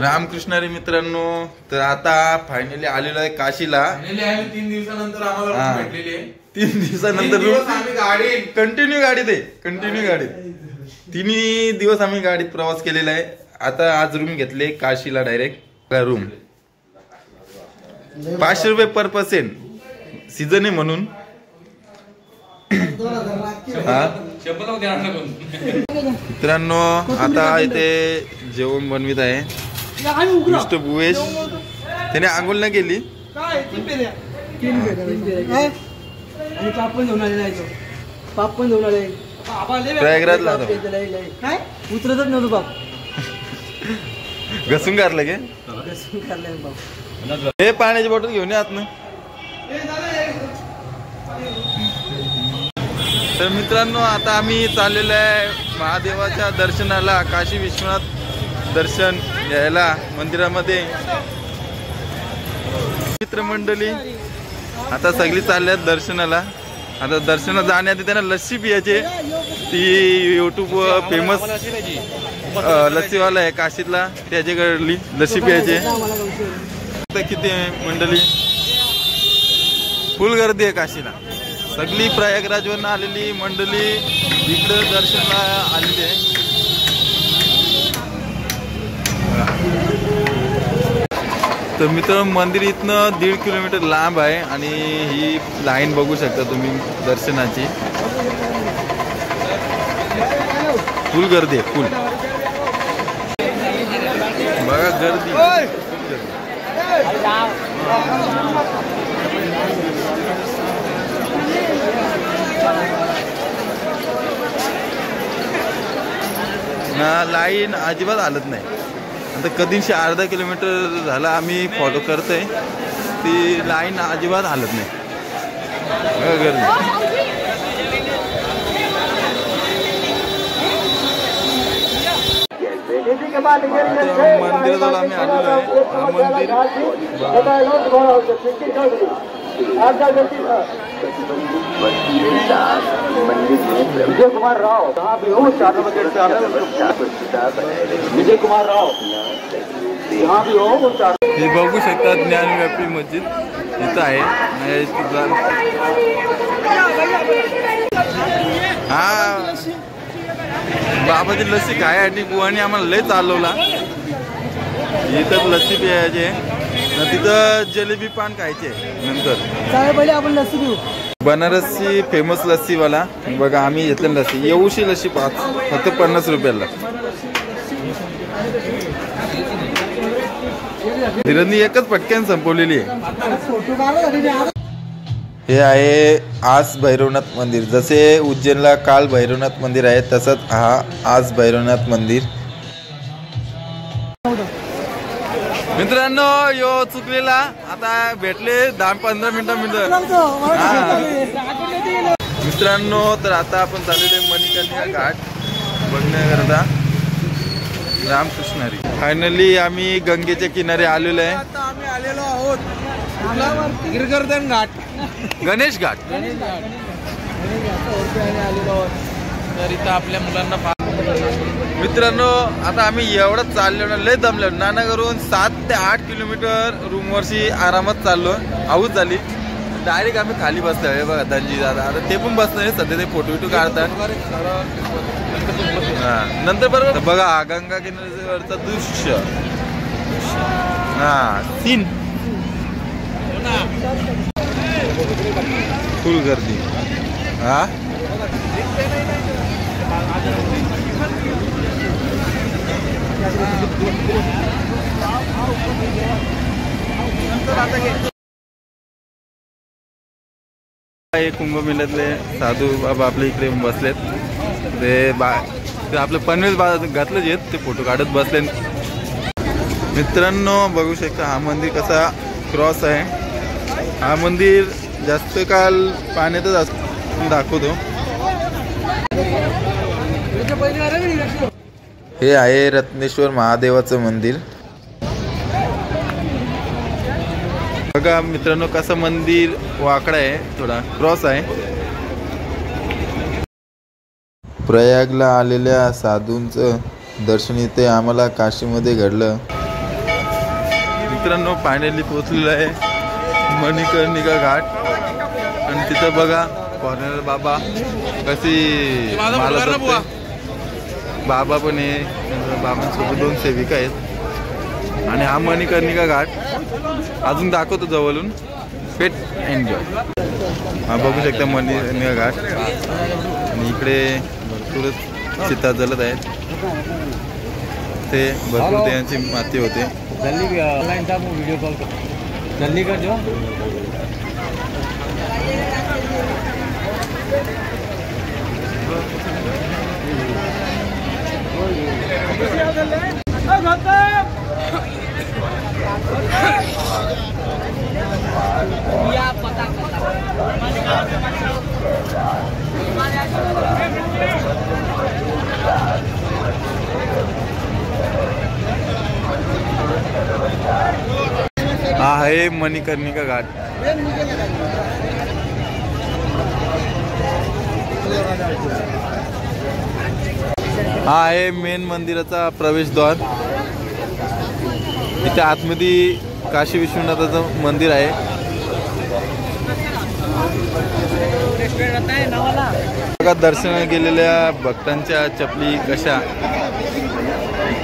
रामकृष्णारी मित्रांनो, तर आता फायनली आलेलो आहे काशीला. 3 दिवसानंतर आम्हाला भेटलेली आहे. 3 दिवसानंतर आम्ही गाडी कंटिन्यू गाडी 3 दिवस आम्ही गाडीत प्रवास केलेला आहे. आता आज रूम घेतले काशीला डायरेक्ट रूम. 500 रुपये पर पर्सन, सीझन आहे म्हणून. मित्रांनो आता इथे जेवण बनवित आहे मिस्टर भुवेश. त्याने आंघोळ नाही केली. प्रयागराजला उतरतच नव्हतं बाप. घसून काढलं गे. हे पाण्याची बॉटल घेऊन ये आतनं. तर मित्रांनो आता आम्ही चाललेलो आहे महादेवाच्या दर्शनाला. काशी विश्वनाथ दर्शन घ्यायला मंदिरामध्ये. मित्रमंडळी आता सगळी चालल्यात दर्शनाला. आता दर्शनाला जाण्याआधी त्यांना लस्सी पियायची. ती यूट्यूबवर फेमस लस्सीवाला आहे काशीतला, त्याच्याकडली लस्सी प्यायची. किती मंडळी, फुल गर्दी आहे काशीला. सगळी प्रयागराजवरून आलेली मंडळी इकडं दर्शनाला आलेली आहे. तर मित्र मंदिर इथनं 1.5 किलोमीटर लांब आहे आणि ही लाईन बघू शकता तुम्ही दर्शनाची. फुल गर्दी आहे, फुल बघा गर्दी. लाईन अजिबात हालत नाही. आता कधीशी अर्धा किलोमीटर झाला आम्ही फॉलो करतोय, ती लाईन अजिबात हालत नाही. गर्दी मंदिराजवळ आम्ही आलेलो आहे. विजय कुमार राव कहाँ भी हो, 4 नंबर गेट से आना है. विजय कुमार राव यहाँ भी हो. हे बघू शकता ज्ञानव्यापी मस्जिद इथं आहे. हा बाबाची लस्सी खायसाठी बुवानी आम्हाला लय चालवला. इथं लस्सी प्यायचे, तिथं जलेबी पान खायचे. नंतर पहिले आपण लस्सी घेऊ. बनारसी फेमस लस्सीवाला बघा. आम्ही घेतलं लस्सी, येऊशी लस्सी फक्त 50 रुपयाला. धीरंनी एकच पटक्यान संपवलेली आहे. हे आहे आज भैरवनाथ मंदिर. जसे उज्जैनला काल भैरवनाथ मंदिर आहे तसंच हा आज भैरवनाथ मंदिर. मित्रांनो यो चुकलेला आता भेटले 10-15 मिनिटं. मित्रांनो तर आता आपण चाललेले मणिकर्णिका घाट बघण्याकरता. रामकृष्णारी फायनली आम्ही गंगेच्या किनारे आलेलो आहे. आम्ही आलेलो आहोत गिरगर्दन घाट, गणेश घाट. तर इथं आपल्या मुलांना मित्रांनो आता आम्ही एवढं चाललो ना, लय दमलो. नानाघरून 7 ते 8 किलोमीटर रूमवरशी आरामात चाललो. आऊच झाली. डायरेक्ट आम्ही खाली बसतोय बघा. धनजी दादा आता ते पण बसणार सध्या, ते फोटो काढतात. नंतर बरोबर बघा गंगा किनाऱ्यावरचं दृश्य. हा सीन फुल गर्दी. हा कुंभमेळ्यातले साधू बाबा आपल्या इकडे बसलेत. ते आपलं पनवेल घातलं जे ते फोटो काढत बसले. मित्रांनो बघू शकता हा मंदिर कसा क्रॉस आहे. हा मंदिर जास्त काल पाण्यातच दाखवतो. हे आहे रत्नेश्वर महादेवाचं मंदिर. बघा मित्रांनो कसं मंदिर वाकडा आहे, थोडा क्रॉस आहे. प्रयागला आलेल्या साधूंचं दर्शन इथे आम्हाला काशीमध्ये घडलं. मित्रांनो फायनली पोहोचलेलो आहे मणिकर्णिका घाट. आणि तिथं बघा फॉरेनर बाबा कशी मला बाबा पण आहे, बाबांसोबत 2 सेविका आहेत. आणि हा मणिकर्णिका घाट अजून दाखवतो जवळून. पेट एन्जॉय. हा बघू शकता मणिकर्णिका घाट. आणि इकडे भरपूरच चिता जलत आहेत. ते भरपूर त्यांची माती होते. जल्दी ऑनलाइन था, वो वीडियो कॉल कर जल्दी कर जो. हा आहे मणिकर्णिका घाट. हा आहे मेन मंदिराचा प्रवेशद्वार. इथे आतमध्ये काशी विश्वनाथाचं मंदिर आहे. बघा दर्शनाला गेलेल्या भक्तांच्या चपली कशा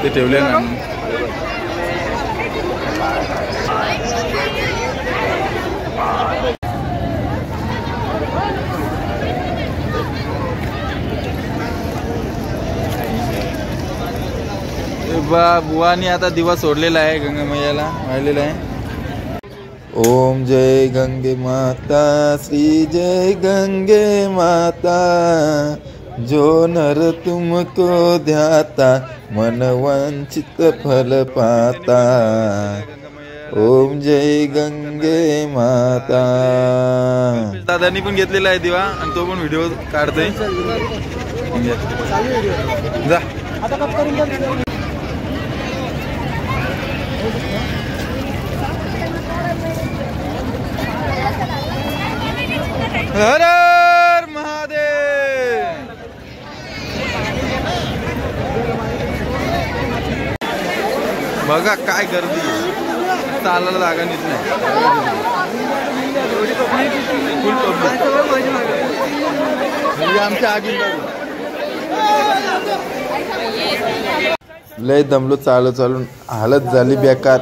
ते ठेवले ना. बुवानी आता दिवा सोडलेला आहे गंगा मैयाला वाहिलेला आहे. ओम जय गंगे माता श्री जय गंगे माता जो नर तुमको ध्याता मन वंचित फल पाता. ओम जय गंगे माता. दादानी पण घेतलेला आहे दिवा आणि तो पण व्हिडिओ काढतोय. जा हर हर महादेव. बघा काय गर्दी, चालायला जागा नीट नाही. फुल पब्लिक म्हणजे आमच्या आगी. लय दमलो चालून हालत झाली बेकार.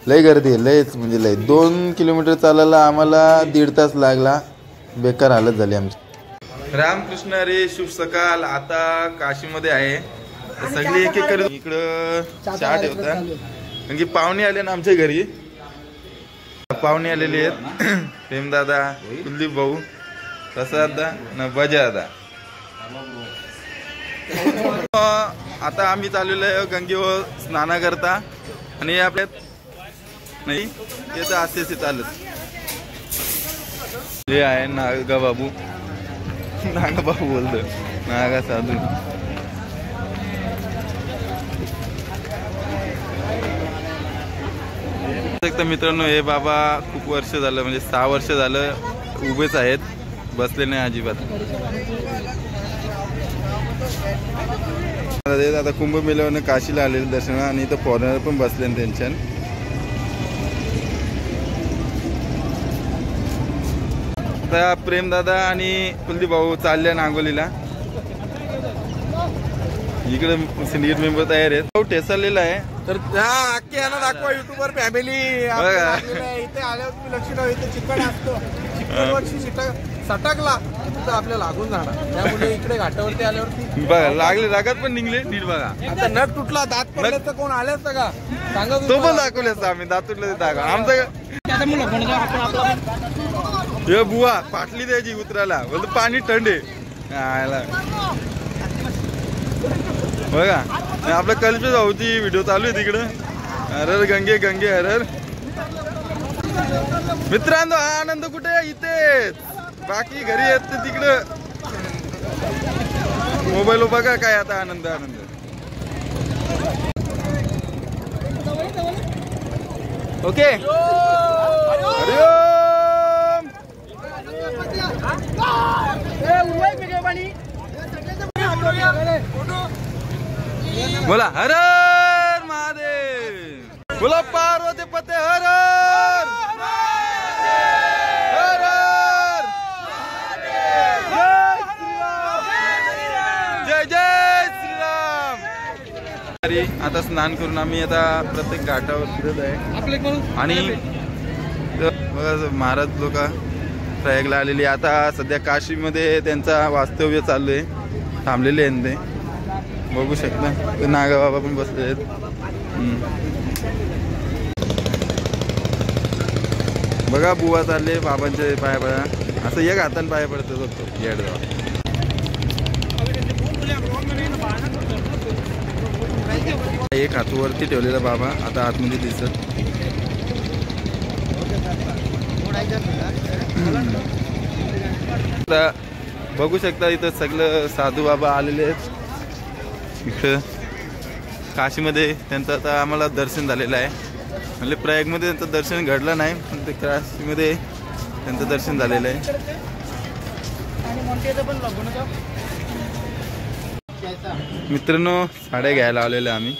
लय गर्दी आहे, लयच म्हणजे लय. 2 किलोमीटर चालायला आम्हाला 1.5 तास लागला. बेकार हालत झाली आमची. रामकृष्ण हरी, शुभ सकाळ. आता काशीमध्ये आहे. सगळी एक एक करून इकडं चहा ठेवता कारण की पाहुणे आले ना आमच्या घरी. पाहुणे आलेले आहेत. प्रेमदादा, कुलदीप भाऊ, प्रसाद ना बजा दादा. आता आम्ही चाललेलो आहे गंगेवर स्नान करता. आणि आपल्यात नाही येतं असे चालत. हे आहे नागा बाबू. नागा बाबू बोलतो, नागा साधू. मित्रांनो हे बाबा खूप वर्ष झालं म्हणजे 6 वर्ष झालं उभेच आहेत, बसले नाही अजिबात. आता कुंभमेळ्यावरनं काशीला आलेले दर्शन आणि इथं फॉरेनर पण बसले त्यांच्या. आता प्रेमदादा आणि कुलदीप भाऊ चालल्या नांगोलीला. इकडे सिंडिकेट मेंबर तयार आहेत. भाऊ ठेसरलेला आहे तर अख्खे यांना दाखवा युट्यूबर फॅमिली. इथे आल्यावर तुम्ही लक्ष ठेवा, इथे चिकन असतो. चिकन वर्षी सटकला तर आपल्याला लागून जाणार. त्यामुळे इकडे घाटावरती आल्यावरती बघा लागले, रागात पण निघले नीट. बघा आता नट तुटला, दात पडले तर कोण आले असतं का सांगा. तो पण दाखवलेस आम्ही, दात तुटले दाखवा. आमचं हे बुवा फाटली द्यायची उतरायला, बोलतो पाणी थंडे. बघा आपल्या कल्पेश भाऊची व्हिडिओ चालू आहे तिकडं. हरर गंगे गंगे हरर. मित्रांनो हा आनंद कुठे? इथेच. बाकी घरी येत तिकडं. मोबाईल बघा काय आता आनंद आनंद. ओके बोला हर हर महादेव. बोला पार्वती आता स्नान करून आम्ही आता प्रत्येक घाटावर फिरत आहे आणि बघा महाराज लोक प्रयागला आलेली. आता सध्या काशीमध्ये त्यांचा वास्तव्य चालू आहे, थांबलेले आहेत ते बघू शकता. ते नागाबाबा पण बसले आहेत. बघा बुवा चालले बाबांचे पाया पडा, असं एक हाताने पाया पडतो बघतो येडगाव. एक हात वरती ठेवलेला बाबा आता आतमध्ये दिसत. बघू शकता इथं सगळं साधू बाबा आलेले आहेत. इथं काशीमध्ये त्यांचं आता आम्हाला दर्शन झालेलं आहे. म्हणजे प्रयागमध्ये त्यांचं दर्शन घडलं नाही, पण ते काशीमध्ये त्यांचं दर्शन झालेलं आहे. मित्रांनो साड्या घ्यायला आलेल्या आम्ही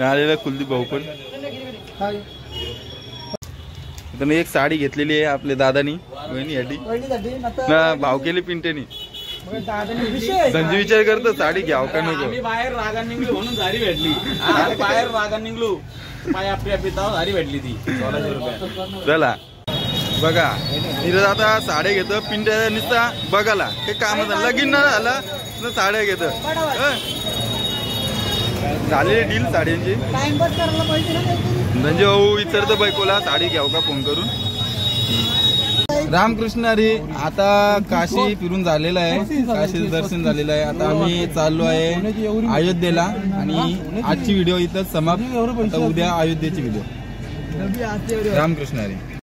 आलेला कुलदीप भाऊ पण. तर एक साडी घेतलेली आहे आपल्या दादानी वहिनीसाठी ना, भाव केली पिंटेनी. संजू विचार करतो साडी घ्याव का नको. बाहेर रागान निघलो म्हणून साडी भेटली. बाहेर रागान निघलो माझ्या आपल्या पिता साडी भेटली ती 1600 रुपये. चला बघा तिथं आता साड्या घेतो पिंट्या नुसता बघाला हे काम लगीन न झाला न साड्या घेत झालेली डील साड्यांची. म्हणजे भाऊ विचारतो बायकोला साडी घ्याव का फोन करून. रामकृष्ण हरी. आता काशी फिरून झालेलं आहे, काशीचं दर्शन झालेलं आहे. आता आम्ही चाललो आहे अयोध्येला आणि आजची व्हिडिओ इथं समाप्त. आता उद्या अयोध्येची व्हिडिओ. रामकृष्ण हरी.